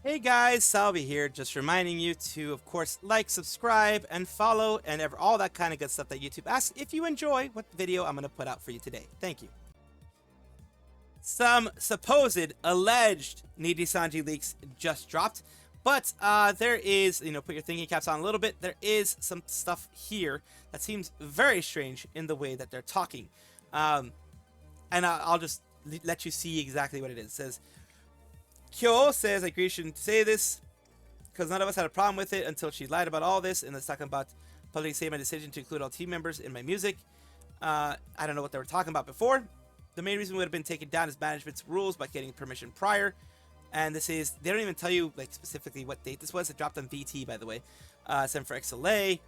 Hey guys, Salvi here, just reminding you to, of course, like, subscribe, and follow, and all that kind of good stuff that YouTube asks if you enjoy what video I'm going to put out for you today. Thank you. Some supposed, alleged Nijisanji leaks just dropped, but there is, put your thinking caps on a little bit, there is some stuff here that seems very strange in the way that they're talking. And I'll just let you see exactly what it is. It says, Chio says, I agree you shouldn't say this because none of us had a problem with it until she lied about all this and is talking about publicly saying my decision to include all team members in my music. I don't know what they were talking about before. The main reason would have been taken down is management's rules by getting permission prior. And this is, they don't even tell you like specifically what date this was. It dropped on VT, by the way. Sent for XLA.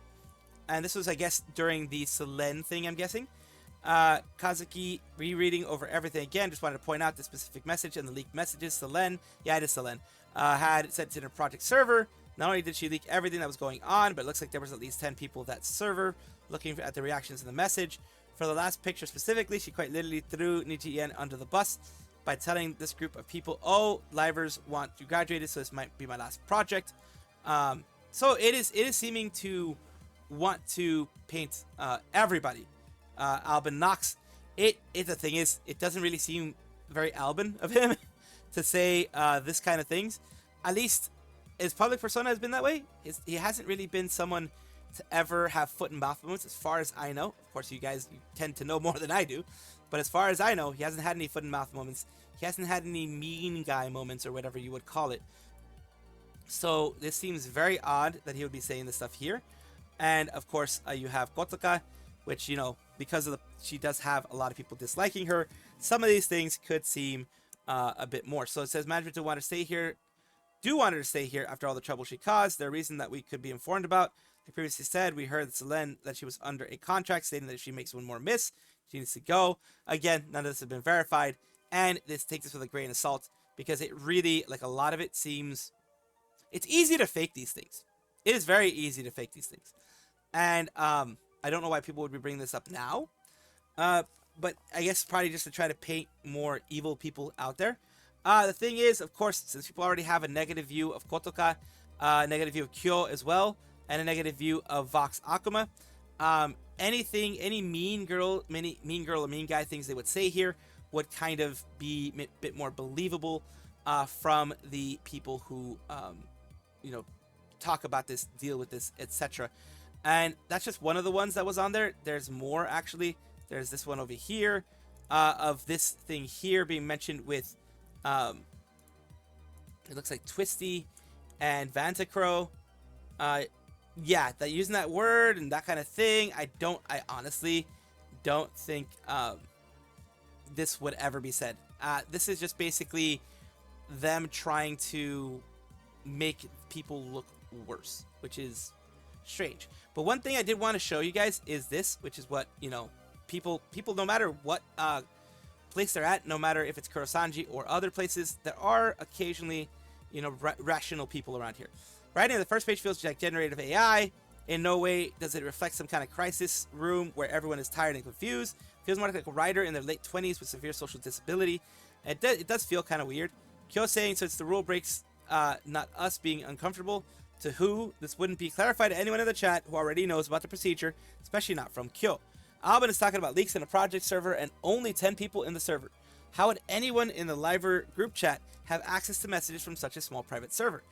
And this was, I guess, during the Selen thing, I'm guessing. Kazuki rereading over everything again. Just wanted to point out the specific message and the leaked messages. Selen, yeah, it is Selen, had sent to the project server. Not only did she leak everything that was going on, but it looks like there was at least 10 people that server looking at the reactions in the message. For the last picture specifically, she quite literally threw Nijisanji under the bus by telling this group of people, "Oh, livers want you graduated, so this might be my last project." So it is seeming to want to paint everybody. Albin Knox. The thing is, it doesn't really seem very Albin of him to say this kind of things. At least his public persona has been that way. He hasn't really been someone to ever have foot and mouth moments, as far as I know. Of course, you tend to know more than I do, but as far as I know, he hasn't had any foot and mouth moments. He hasn't had any mean guy moments, or whatever you would call it. So this seems very odd that he would be saying this stuff here. And of course, you have Kotoka, which, because she does have a lot of people disliking her, some of these things could seem a bit more. So it says management do want her to stay here after all the trouble she caused. There's a reason that we could be informed about. They previously said we heard Selen that she was under a contract stating that if she makes one more miss, she needs to go. Again, none of this has been verified, and this takes this with a grain of salt because it really, like, a lot of it seems, it's easy to fake these things. It is very easy to fake these things, and I don't know why people would be bringing this up now, but I guess probably just to try to paint more evil people out there. The thing is, of course, since people already have a negative view of Kotoka, a negative view of Kyo as well, and a negative view of Vox Akuma, any mean girl or mean guy things they would say here would kind of be a bit more believable from the people who, talk about this, deal with this, etc. And that's just one of the ones that was on there. There's more, actually. There's this one over here of this thing here being mentioned with, it looks like Twisty and Vantacro. Yeah, that using that word and that kind of thing. I honestly don't think this would ever be said. This is just basically them trying to make people look worse, which is strange. But one thing I did want to show you guys is this, which is what, people no matter what place they're at, no matter if it's Kurosanji or other places, there are occasionally, rational people around here. Writing on the first page feels like generative AI. In no way does it reflect some kind of crisis room where everyone is tired and confused. Feels more like a writer in their late 20s with severe social disability. It does feel kind of weird. Kyo saying, so it's the rule breaks, not us being uncomfortable. To who? This wouldn't be clarified to anyone in the chat who already knows about the procedure, especially not from Kyo. Albin is talking about leaks in a project server and only 10 people in the server. How would anyone in the Liver group chat have access to messages from such a small private server?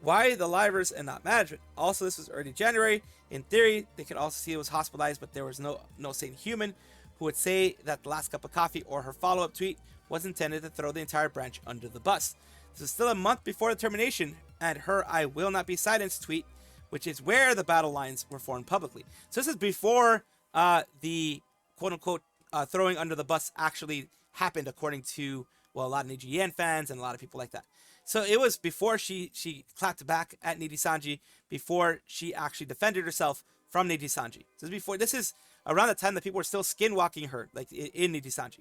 Why the Livers and not management? Also, this was early January. In theory, they could also see it was hospitalized, but there was no sane human who would say that the last cup of coffee or her follow-up tweet was intended to throw the entire branch under the bus. This is still a month before the termination, and her "I will not be silenced" tweet, which is where the battle lines were formed publicly. So this is before the quote-unquote throwing under the bus actually happened, according to, well, a lot of Nijisanji fans and a lot of people like that. So it was before she clapped back at Nijisanji, before she actually defended herself from Nijisanji. This is around the time that people were still skinwalking her, like in Nijisanji.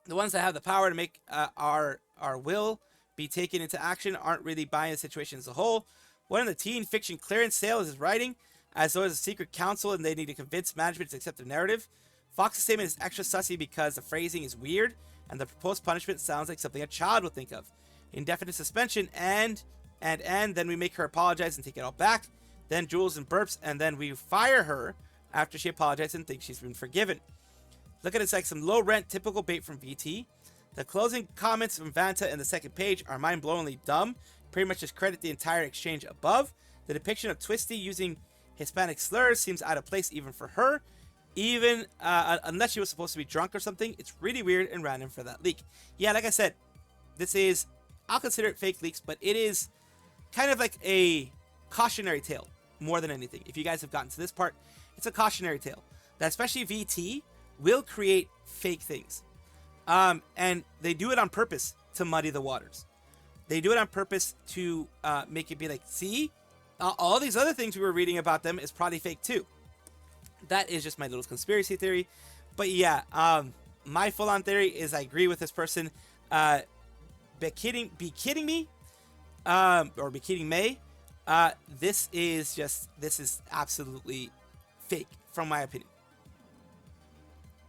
The ones that have the power to make our will be taken into action aren't really buying the situation as a whole. One of the teen fiction clearance sales is writing as though it's a secret council and they need to convince management to accept the narrative. Fox's statement is extra sussy because the phrasing is weird and the proposed punishment sounds like something a child would think of. indefinite suspension, and then we make her apologize and take it all back. Then Jules and burps, and then we fire her after she apologized and thinks she's been forgiven. Look at it, it's like some low rent typical bait from VT. The closing comments from Vanta in the second page are mind-blowingly dumb. Pretty much just credit the entire exchange above. The depiction of Twisty using Hispanic slurs seems out of place even for her. Even unless she was supposed to be drunk or something, it's really weird and random for that leak. Yeah, like I said, this is, I'll consider it fake leaks, but it is kind of like a cautionary tale more than anything. If you guys have gotten to this part, it's a cautionary tale that especially VT will create fake things. And they do it on purpose to muddy the waters. They do it on purpose to make it be like, see, all these other things we were reading about them is probably fake too. That is just my little conspiracy theory. But yeah, my full-on theory is I agree with this person. Be kidding me? Or be kidding May? This is absolutely fake, from my opinion.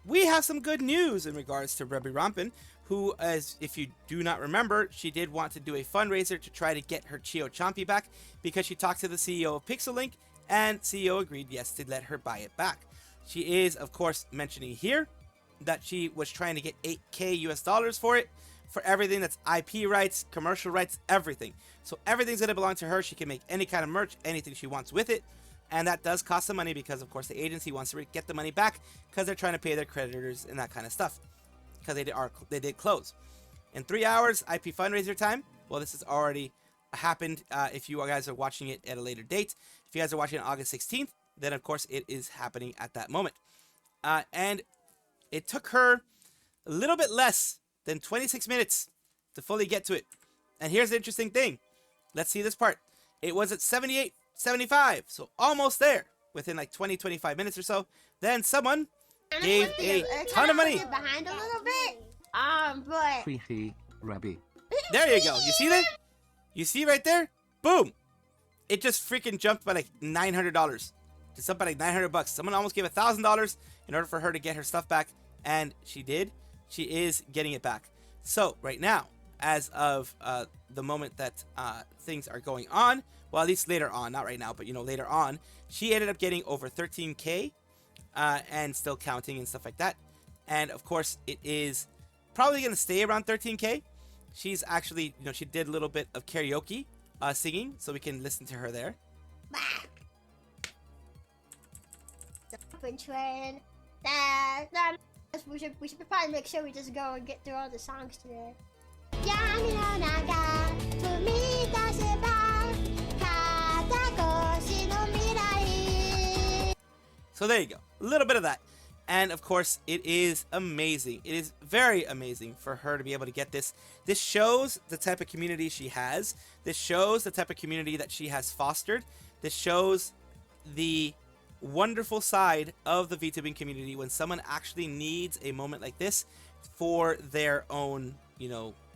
We have some good news in regards to Rebbi Rompin, who, as if you do not remember, she did want to do a fundraiser to try to get her Chio Chompi back because she talked to the CEO of Pixel-Link, and CEO agreed yes to let her buy it back. She is, of course, mentioning here that she was trying to get $8K US for it, for everything that's IP rights, commercial rights, everything. So everything's going to belong to her. She can make any kind of merch, anything she wants with it. And that does cost some money because, of course, the agency wants to get the money back because they're trying to pay their creditors and that kind of stuff. Because they did close. In 3 hours, IP fundraiser time. Well, this has already happened if you guys are watching it at a later date. If you guys are watching it on August 16th, then, of course, it is happening at that moment. And it took her a little bit less than 26 minutes to fully get to it. And here's the interesting thing. Let's see this part. It was at 78.75, so almost there, within like 20-25 minutes or so. Then someone gave a ton of money. Behind a little bit. But Rebbi. There you go. You see that? You see right there? Boom! It just freaking jumped by like $900. Just up by like $900. Someone almost gave $1,000 in order for her to get her stuff back, and she did. She is getting it back. So right now, as of the moment that things are going on, well, at least later on, not right now, but later on, she ended up getting over 13K and still counting and stuff like that. And of course, it is probably going to stay around 13K. She's actually, she did a little bit of karaoke singing, so we can listen to her there. train. We should probably make sure we just go and get through all the songs today. So there you go, a little bit of that. And of course, it is amazing. It is very amazing for her to be able to get this. This shows the type of community she has. This shows the type of community that she has fostered. This shows the wonderful side of the VTubing community when someone actually needs a moment like this for their own,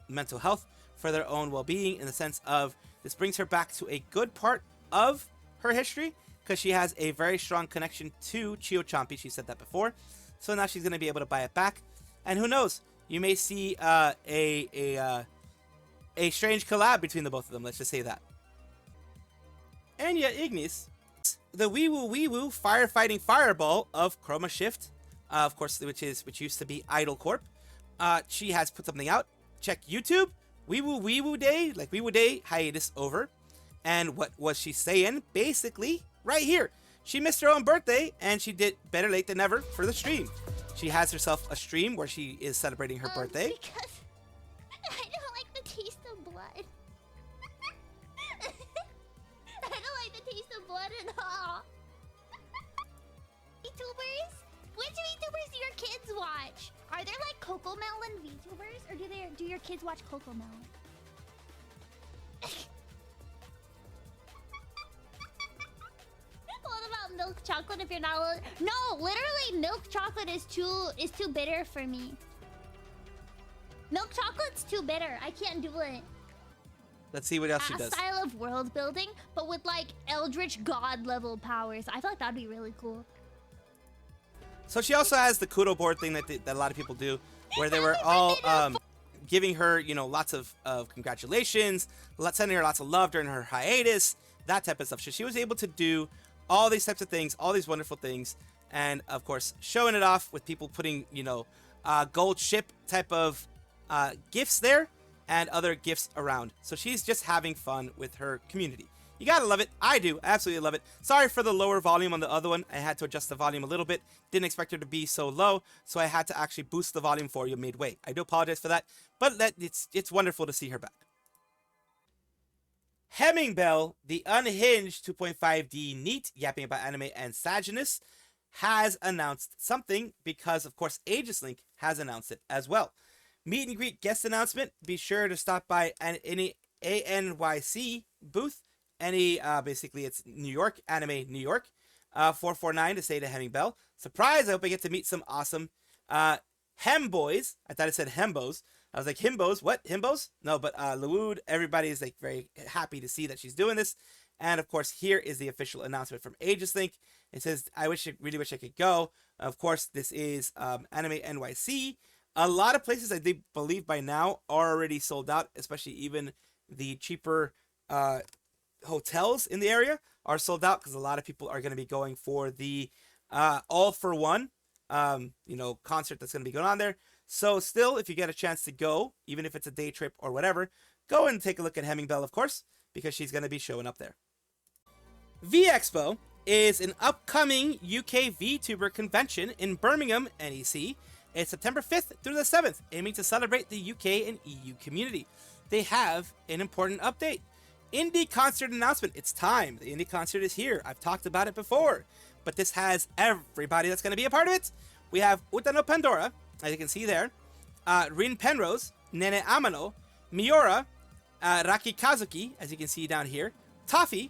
mental health, for their own well-being, in the sense of this brings her back to a good part of her history, because she has a very strong connection to Chio Chompi. She said that before. So now she's going to be able to buy it back. And who knows? You may see a strange collab between the both of them. Let's just say that. Enya Ignis, the wee woo firefighting fireball of Chroma-Shift, of course, which used to be Idol Corp. She has put something out. Check YouTube. Wee woo day, like wee woo day hiatus over. And what was she saying? Basically, right here, she missed her own birthday, and she did better late than never for the stream. She has herself a stream where she is celebrating her birthday. Because I don't like the taste of blood. I don't like the taste of blood at all. VTubers? Which VTubers do your kids watch? Are there like Cocomelon VTubers, or do your kids watch Cocomelon? What about milk chocolate if you're not allowed? No, literally milk chocolate is too bitter for me. Milk chocolate's too bitter. I can't do it. Let's see what else she does. A style of world building, but with like eldritch god level powers. I feel like that'd be really cool. So she also has the kudo board thing that a lot of people do, where they were all giving her, you know, lots of congratulations, sending her lots of love during her hiatus, that type of stuff. So she was able to do all these types of things, all these wonderful things, and of course showing it off with people putting, you know, gold ship type of gifts there and other gifts around. So she's just having fun with her community. You gotta love it. I do. I absolutely love it. Sorry for the lower volume on the other one. I had to adjust the volume a little bit. Didn't expect her to be so low, so I had to actually boost the volume for you midway. I do apologize for that, but it's wonderful to see her back. Hemmingbelle, the unhinged 2.5D NEET, yapping about anime and sadness, has announced something because, of course, Aegis-Link has announced it as well. Meet and greet guest announcement. Be sure to stop by any ANYC booth. Basically, it's New York, Anime New York, 449 to say to Hemmingbelle. Surprise! I hope I get to meet some awesome Hemboys. I thought it said Hembos. I was like, Himbos? What? Himbos? No, but Luwood, everybody is like very happy to see that she's doing this. And of course, here is the official announcement from Aegis-Link. It says, really wish I could go. Of course, this is Anime NYC. A lot of places, I believe by now, are already sold out, especially even the cheaper hotels in the area are sold out because a lot of people are going to be going for the all for one concert that's going to be going on there. So still, if you get a chance to go, even if it's a day trip or whatever, go and take a look at Hemmingbelle, of course, because she's going to be showing up there. VExpo is an upcoming UK VTuber convention in Birmingham, NEC. It's September 5th through the 7th, aiming to celebrate the UK and EU community. They have an important update. Indie concert announcement. It's time. The indie concert is here. I've talked about it before, but this has everybody that's going to be a part of it. We have Utano Pandora, as you can see there, Rin Penrose, Nene Amano, Miura, Raki Kazuki, as you can see down here, Toffee,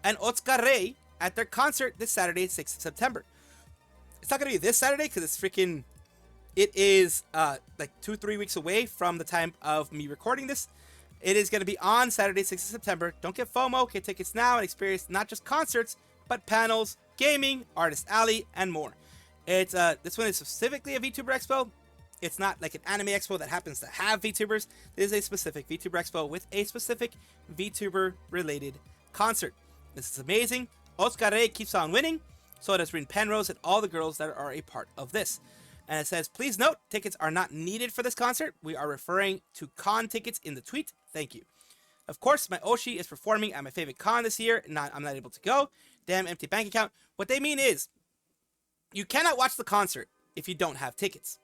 and Otsuka Rei at their concert this Saturday, 6th September. It's not going to be this Saturday because it is like 2-3 weeks away from the time of me recording this. It is going to be on Saturday, 6th of September. Don't get FOMO. Get tickets now and experience not just concerts, but panels, gaming, Artist Alley, and more. It's this one is specifically a VTuber Expo. It's not like an Anime Expo that happens to have VTubers. This is a specific VTuber Expo with a specific VTuber-related concert. This is amazing. Otsuka Rei keeps on winning. So does Rin Penrose and all the girls that are a part of this. And it says, please note, tickets are not needed for this concert. We are referring to con tickets in the tweet. Thank you. Of course, my Oshi is performing at my favorite con this year. I'm not able to go. Damn empty bank account. What they mean is, you cannot watch the concert if you don't have tickets.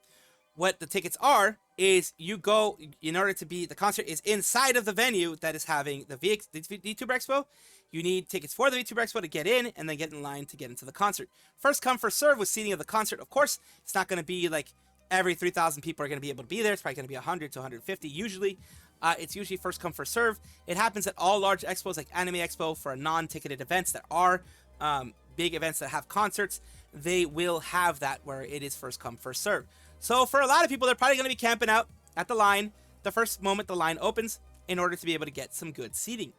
What the tickets are is you go, in order to be, the concert is inside of the venue that is having the VTuber Expo. You need tickets for the VTuber Expo to get in and then get in line to get into the concert. First come, first serve with seating of the concert. Of course, it's not going to be like every 3,000 people are going to be able to be there. It's probably going to be 100 to 150 usually. It's usually first come, first serve. It happens at all large expos like Anime Expo for non-ticketed events that are big events that have concerts. They will have that where it is first come, first serve. So for a lot of people, they're probably going to be camping out at the line the first moment the line opens in order to be able to get some good seating.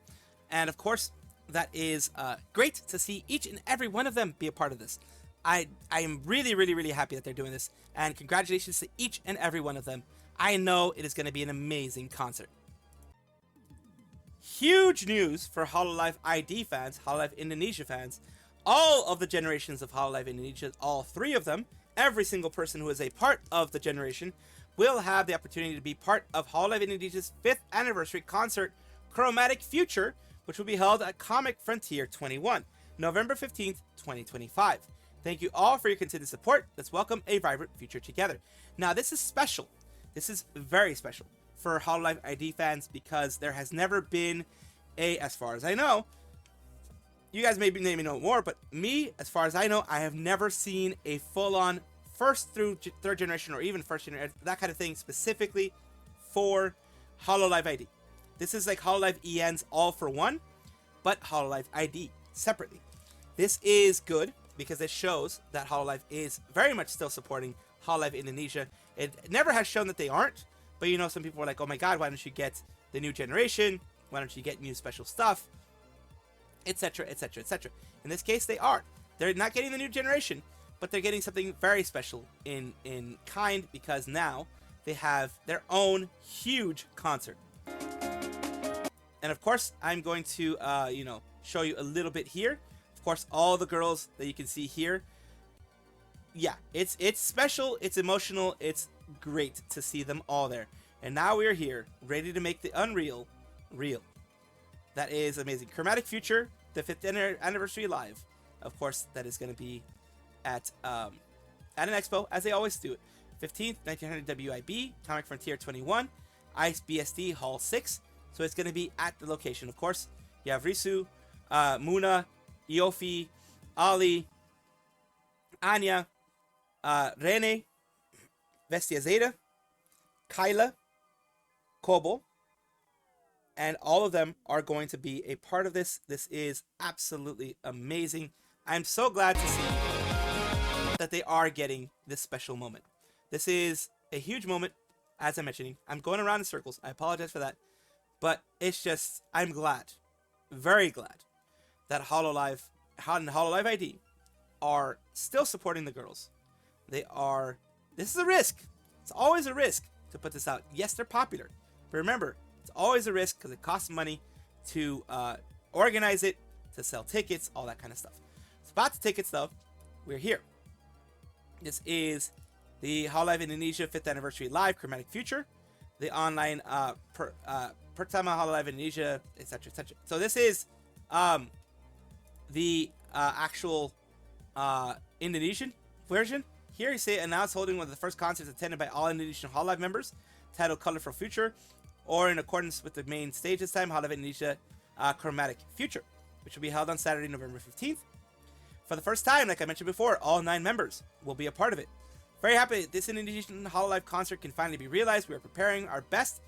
And of course, that is great to see each and every one of them be a part of this. I am really, really, really happy that they're doing this. And congratulations to each and every one of them. I know it is going to be an amazing concert. Huge news for Hololive ID fans, Hololive Indonesia fans. All of the generations of Hololive Indonesia, all three of them, every single person who is a part of the generation will have the opportunity to be part of Hololive Indonesia's 5th anniversary concert, Chromatic Future, which will be held at Comic Frontier 21, November 15th, 2025. Thank you all for your continued support. Let's welcome a vibrant future together. Now, this is special. This is very special for Hololive ID fans because there has never been a, as far as I know, you guys may know more, but me, as far as I know, I have never seen a full-on first through third generation or even first generation, that kind of thing, specifically for Hololive ID. This is like Hololive EN's all for one, but Hololive ID separately. This is good because it shows that Hololive is very much still supporting Hololive Indonesia. It never has shown that they aren't, but you know, some people are like, oh my god, why don't you get the new generation? Why don't you get new special stuff? Etc, etc, etc. In this case, they are. They're not getting the new generation, but they're getting something very special in kind because now they have their own huge concert. And of course, I'm going to, show you a little bit here. Of course, all the girls that you can see here. Yeah, it's special, it's emotional, it's great to see them all there. And now we're here, ready to make the unreal real. That is amazing. Chromatic Future, the 5th anniversary live. Of course, that is going to be at AnimeNYC, as they always do it. 15th, 1900 WIB, Comic Frontier 21, ICE BSD Hall 6. So it's going to be at the location, of course. You have Risu, Muna, Iofi, Ali, Anya, Rene, Vestia Zeta, Kyla, Kobo, and all of them are going to be a part of this. This is absolutely amazing. I'm so glad to see that they are getting this special moment. This is a huge moment, as I'm mentioning. I'm going around in circles. I apologize for that. But it's just, I'm glad, very glad, that Hololive and Hololive ID are still supporting the girls. This is a risk. It's always a risk to put this out. Yes, they're popular. But remember, it's always a risk because it costs money to organize it, to sell tickets, all that kind of stuff. So about the tickets, though, we're here. This is the Hololive Indonesia 5th Anniversary Live Chromatic Future, the online Pertama Hololive Indonesia, etc., etc. So this is the actual Indonesian version. Here you say announced holding one of the first concerts attended by all Indonesian Hololive members, titled Colorful Future, or in accordance with the main stage this time, Hololive Indonesia Chromatic Future, which will be held on Saturday, November 15th. For the first time, like I mentioned before, all 9 members will be a part of it. Very happy this Indonesian Hololive concert can finally be realized. We are preparing our best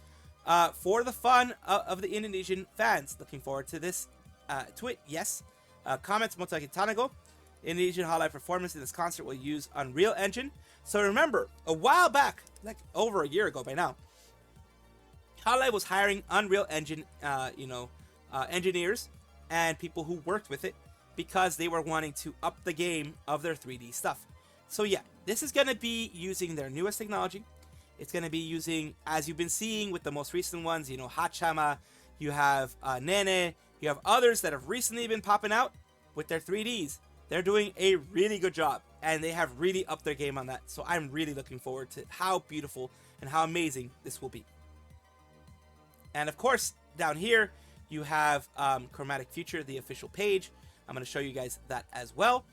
for the fun of the Indonesian fans. Looking forward to this. To it, yes. Comments Motaki Tanago. Indonesian Hololive performance in this concert will use Unreal Engine. So remember, a while back, like over a year ago by now, Hololive was hiring Unreal Engine, engineers and people who worked with it because they were wanting to up the game of their 3D stuff. So yeah, this is going to be using their newest technology. It's going to be using, as you've been seeing with the most recent ones, Hachama, you have Nene, you have others that have recently been popping out with their 3Ds. They're doing a really good job, and they have really upped their game on that. So I'm really looking forward to how beautiful and how amazing this will be. And of course, down here, you have Chromatic Future, the official page. I'm going to show you guys that as well.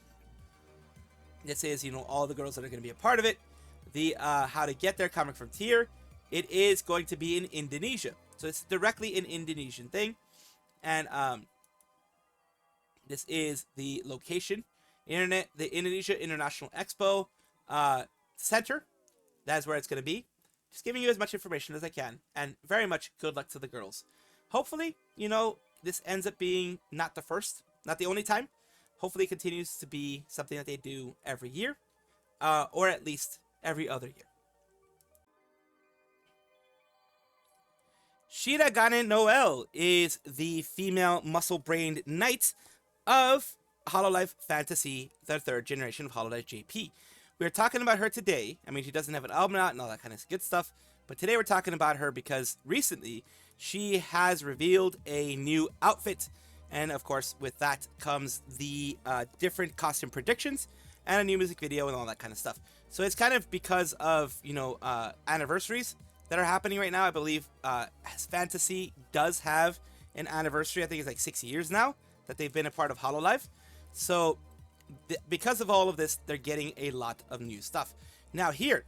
This is, all the girls that are going to be a part of it. The how to get there, Comic Frontier. It is going to be in Indonesia. So it's directly an Indonesian thing. And this is the location. The Indonesia International Expo Center. That is where it's going to be. Just giving you as much information as I can. And very much good luck to the girls. Hopefully, this ends up being not the first, not the only time. Hopefully it continues to be something that they do every year. Or at least every other year. Shiragane Noel is the female muscle-brained knight of Hololive Fantasy, the 3rd generation of HoloJP. We're talking about her today. I mean, she doesn't have an album out and all that kind of good stuff. But today we're talking about her because recently she has revealed a new outfit. And of course, with that comes the different costume predictions and a new music video and all that kind of stuff. So it's kind of because of, anniversaries that are happening right now. I believe Fantasy does have an anniversary. I think it's like 6 years now that they've been a part of Hololive. So because of all of this, they're getting a lot of new stuff. Now here,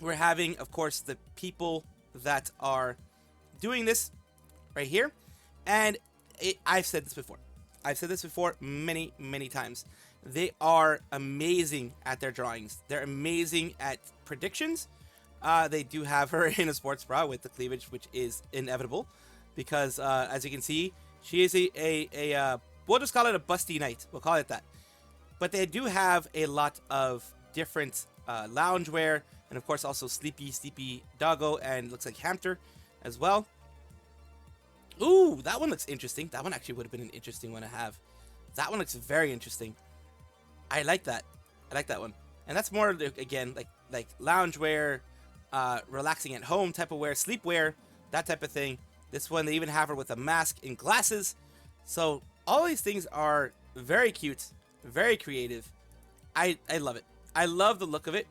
we're having, of course, the people that are doing this right here. And I've said this before. I've said this before many, many times. They are amazing at their drawings. They're amazing at predictions. They do have her in a sports bra with the cleavage, which is inevitable. Because, as you can see, she is we'll just call it a busty knight. We'll call it that. But they do have a lot of different loungewear. And, of course, also Sleepy Doggo and looks like Hamster as well. Ooh, that one looks interesting. That one actually would have been an interesting one to have. That one looks very interesting. I like that. I like that one. And that's more, again, like loungewear, relaxing at home type of wear, sleepwear, that type of thing. This one, they even have her with a mask and glasses. So all these things are very cute, very creative. I love it. I love the look of it.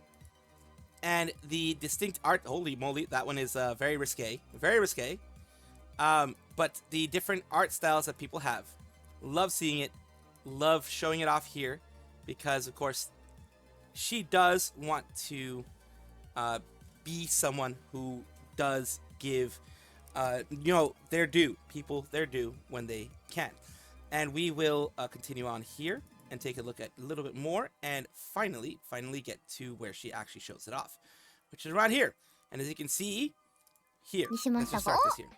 And the distinct art, holy moly, that one is very risque. Very risque. But the different art styles that people have. Love seeing it. Love showing it off here. Because, of course, she does want to be someone who does give, their due. People their due when they can. And we will continue on here and take a look at a little bit more and finally get to where she actually shows it off, which is around here. And as you can see here, let's just start this here.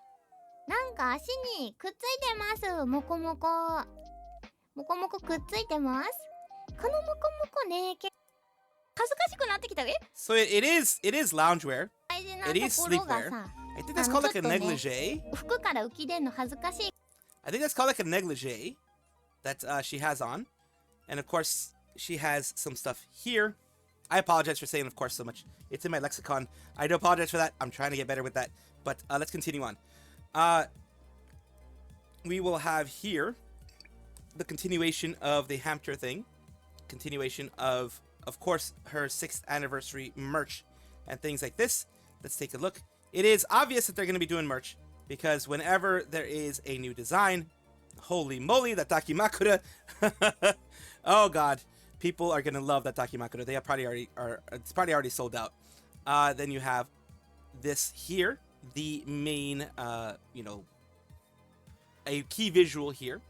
なんか足にくっついてます。もこもこ。もこもこくっついてます。このもこもこね、恥ずかしくなってきた。So it is loungewear. It is sleepwear. I think that's called like a negligee. 服から浮き出んの恥ずかしい。I think that's called like a negligee that she has on. And of course, she has some stuff here. I apologize for saying, of course, so much. It's in my lexicon. I do apologize for that. I'm trying to get better with that. But let's continue on. We will have here the continuation of the hamster thing. Continuation of course, her 6th anniversary merch and things like this. Let's take a look. It is obvious that they're going to be doing merch because whenever there is a new design, holy moly, that Takimakura. Oh god, people are gonna love that Takimakura. They have it's probably already sold out. Then you have this here, the main, a key visual here.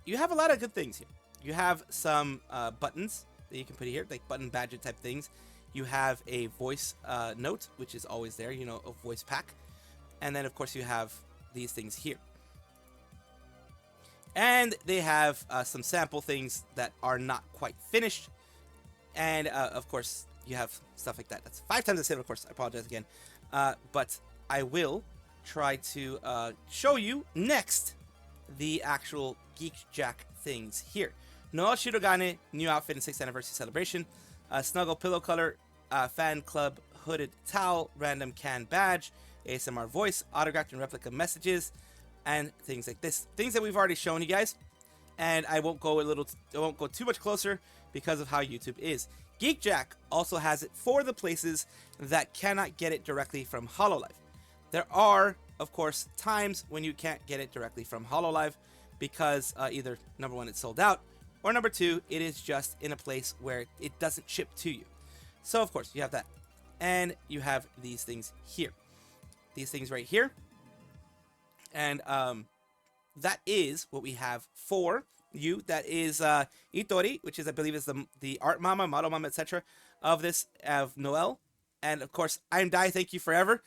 You have a lot of good things here. You have some buttons that you can put here, like button badge type things. You have a voice note, which is always there, a voice pack. And then of course you have these things here. And they have some sample things that are not quite finished. And, of course, you have stuff like that. That's 5 times I said, of course. I apologize again. But I will try to show you next the actual Geek Jack things here. Noel Shiragane, new outfit in 6th anniversary celebration. Snuggle pillow color, fan club hooded towel, random can badge, ASMR voice, autographed and replica messages, and things like this. Things that we've already shown you guys, and I won't go too much closer because of how YouTube is. Geek Jack also has it for the places that cannot get it directly from Hololive. There are, of course, times when you can't get it directly from Hololive because either number 1, it's sold out, or number 2, it is just in a place where it doesn't ship to you. So of course you have that, and you have these things here, these things right here. And that is what we have for you. That is Itori, which is, I believe, is the art mama, model mama, etc. of this, of Noel. And of course, I'm Dai, thank you forever.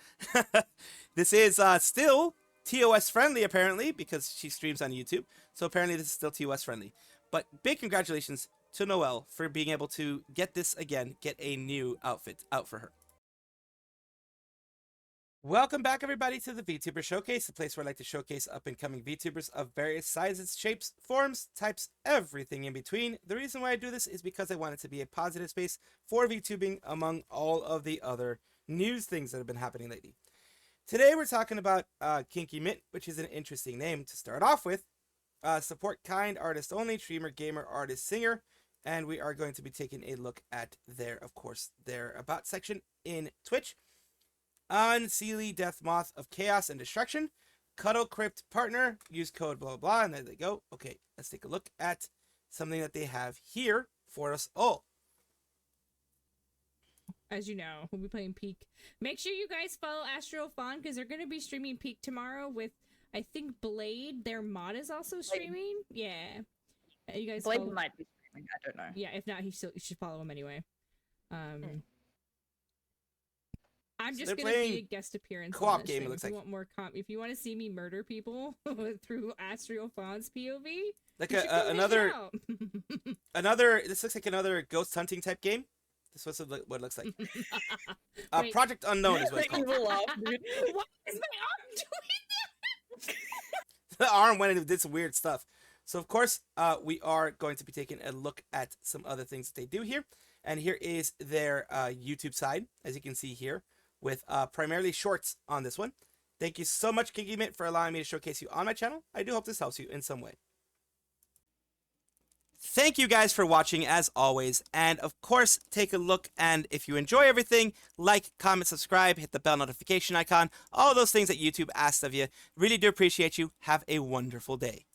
This is still TOS friendly, apparently, because she streams on YouTube. So apparently this is still TOS friendly. But big congratulations to Noel for being able to get this again, get a new outfit out for her. Welcome back, everybody, to the VTuber Showcase, the place where I like to showcase up-and-coming VTubers of various sizes, shapes, forms, types, everything in between. The reason why I do this is because I want it to be a positive space for VTubing among all of the other news things that have been happening lately. Today, we're talking about Kinky Mint, which is an interesting name to start off with. Support kind, artist only, streamer, gamer, artist, singer, and we are going to be taking a look at their About section in Twitch. Unseelie Death Moth of Chaos and Destruction, Cuddle Crypt Partner, use code blah blah blah, and there they go. Okay, let's take a look at something that they have here for us all. As you know, we'll be playing Peak. Make sure you guys follow Astro Fawn because they're going to be streaming Peak tomorrow with, I think, Blade. Their mod is also streaming. Yeah. You guys Blade follow... might be streaming, I don't know. Yeah, if not, you should follow him anyway. I'm just gonna be a guest appearance. Co-op game. It looks like. If you want more if you want to see me murder people through Astral Fawn's POV, like another. This looks like another ghost hunting type game. This was what it looks like. Project Unknown is what it's called. Why is my arm doing that? The arm went and did some weird stuff. So of course, we are going to be taking a look at some other things that they do here. And here is their YouTube side, as you can see here, with primarily shorts on this one. Thank you so much, Kinky Mint, for allowing me to showcase you on my channel. I do hope this helps you in some way. Thank you guys for watching, as always. And of course, take a look, and if you enjoy everything, like, comment, subscribe, hit the bell notification icon, all those things that YouTube asks of you. Really do appreciate you. Have a wonderful day.